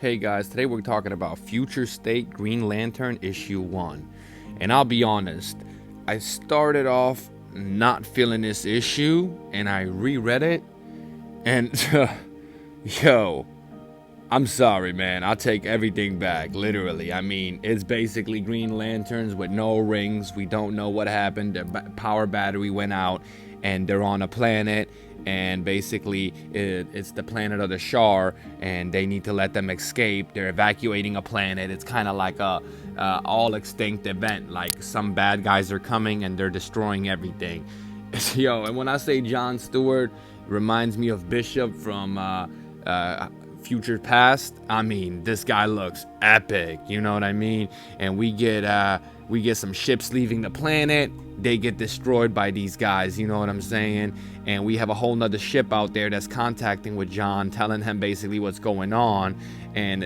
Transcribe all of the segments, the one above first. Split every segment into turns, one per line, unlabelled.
Hey guys, today we're talking about Future State Green Lantern issue 1. And I'll be honest, I started off not feeling this issue and I reread it and yo, I'm sorry, man. I'll take everything back, literally. I mean, it's basically Green Lanterns with no rings. We don't know what happened. Their power battery went out, and they're on a planet. And basically, it's the planet of the Shar, and they need to let them escape. They're evacuating a planet. It's kind of like a all extinct event. Like some bad guys are coming, and they're destroying everything. Yo, and when I say John Stewart, reminds me of Bishop from Future Past. I mean, this guy looks epic, you know what I mean? And we get some ships leaving the planet. They get destroyed by these guys, you know what I'm saying? And we have a whole nother ship out there that's contacting with John, telling him basically what's going on, and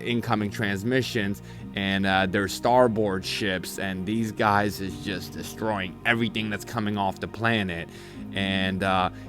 incoming transmissions, and their starboard ships, and these guys is just destroying everything that's coming off the planet. And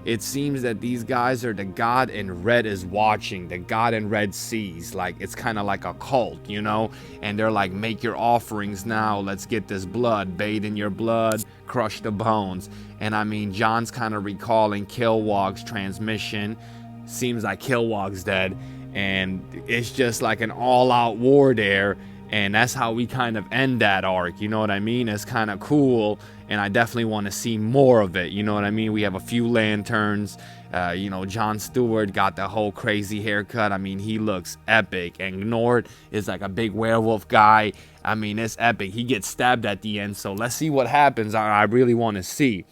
it seems that these guys are the God in Red is watching, the God in Red sees. Like, it's kind of like a cult, you know? And they're like, make your offerings now. Let's get this blood. Bathe in your blood. Crush the bones. And I mean, John's kind of recalling Kilowog's transmission. Seems like Kilowog's dead. And it's just like an all-out war there. And that's how we kind of end that arc, you know what I mean? It's kind of cool, and I definitely want to see more of it, you know what I mean? We have a few lanterns, John Stewart got the whole crazy haircut. I mean, he looks epic, and Nord is like a big werewolf guy. I mean, it's epic. He gets stabbed at the end, so let's see what happens. I really want to see.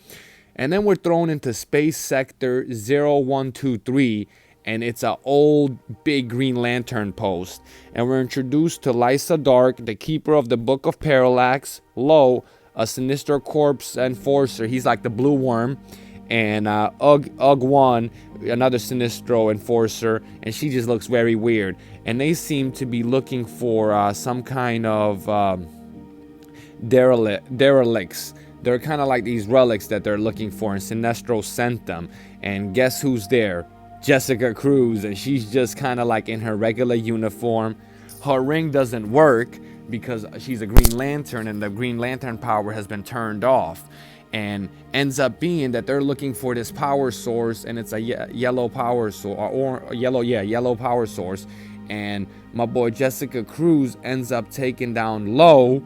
And then we're thrown into Space Sector 0123, and it's an old big Green Lantern post, and we're introduced to Lysa Dark, the keeper of the Book of Parallax, Lo, a Sinestro Corps enforcer. He's like the blue worm, and Ugg-1, another Sinestro enforcer, and she just looks very weird. And they seem to be looking for some kind of derelicts. They're kind of like these relics that they're looking for, and Sinestro sent them. And guess who's there? Jessica Cruz, and she's just kind of like in her regular uniform. Her ring doesn't work because she's a Green Lantern, and the Green Lantern power has been turned off. And ends up being that they're looking for this power source, and it's a yellow power source, or yellow power source. And my boy Jessica Cruz ends up taking down Lo,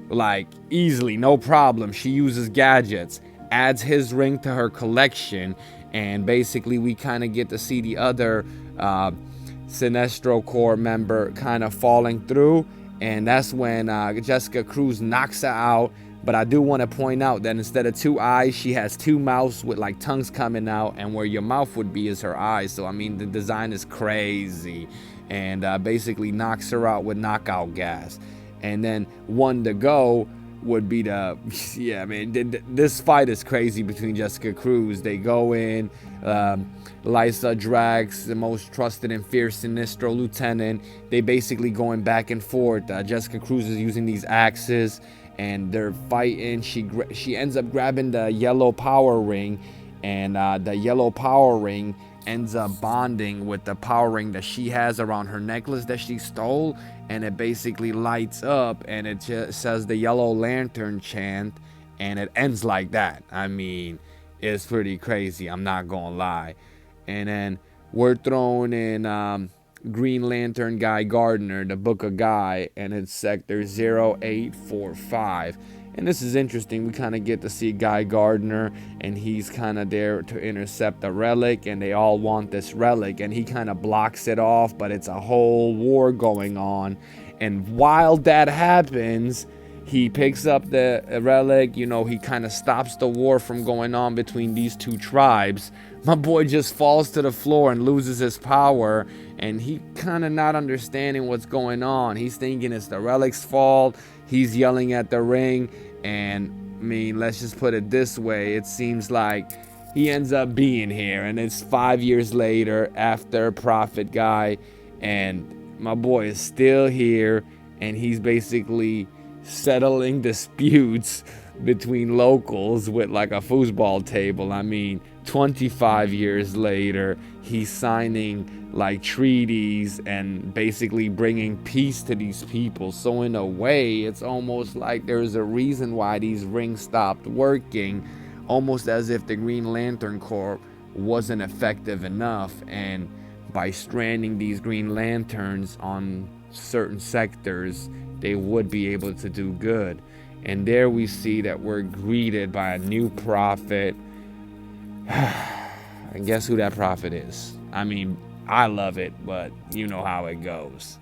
like easily, no problem. She uses gadgets, adds his ring to her collection. And basically, we kind of get to see the other Sinestro Corps member kind of falling through. And that's when Jessica Cruz knocks her out. But I do want to point out that instead of two eyes, she has two mouths with like tongues coming out. And where your mouth would be is her eyes. So, I mean, the design is crazy. And basically knocks her out with knockout gas. And then one to go would be this fight is crazy between Jessica Cruz. They go in, Lysa drags the most trusted and fierce Sinestro lieutenant. They basically going back and forth. Jessica Cruz is using these axes, and they're fighting. She ends up grabbing the yellow power ring, and the yellow power ring ends up bonding with the power ring that she has around her necklace that she stole, and it basically lights up, and it just says the Yellow Lantern chant, and it ends like that. I mean, it's pretty crazy, I'm not gonna lie. And then we're thrown in Green Lantern Guy Gardner, the Book of Guy, and it's Sector 0845. And this is interesting. We kind of get to see Guy Gardner, and he's kind of there to intercept a relic, and they all want this relic, and he kind of blocks it off, but it's a whole war going on. And while that happens, he picks up the relic, he kind of stops the war from going on between these two tribes. My boy just falls to the floor and loses his power, and he kind of not understanding what's going on. He's thinking it's the relic's fault. He's yelling at the ring, and I mean, let's just put it this way. It seems like he ends up being here, and it's 5 years later after Prophet Guy, and my boy is still here, and he's basically settling disputes between locals with like a foosball table. I mean, 25 years later, he's signing like treaties and basically bringing peace to these people. So in a way, it's almost like there's a reason why these rings stopped working, almost as if the Green Lantern Corps wasn't effective enough, and by stranding these Green Lanterns on certain sectors, they would be able to do good. And there we see that we're greeted by a new prophet. And guess who that prophet is? I mean, I love it, but you know how it goes.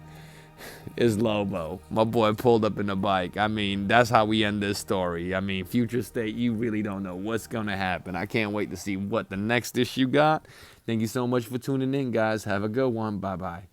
It's Lobo. My boy pulled up in a bike. I mean, that's how we end this story. I mean, Future State, you really don't know what's going to happen. I can't wait to see what the next issue got. Thank you so much for tuning in, guys. Have a good one. Bye-bye.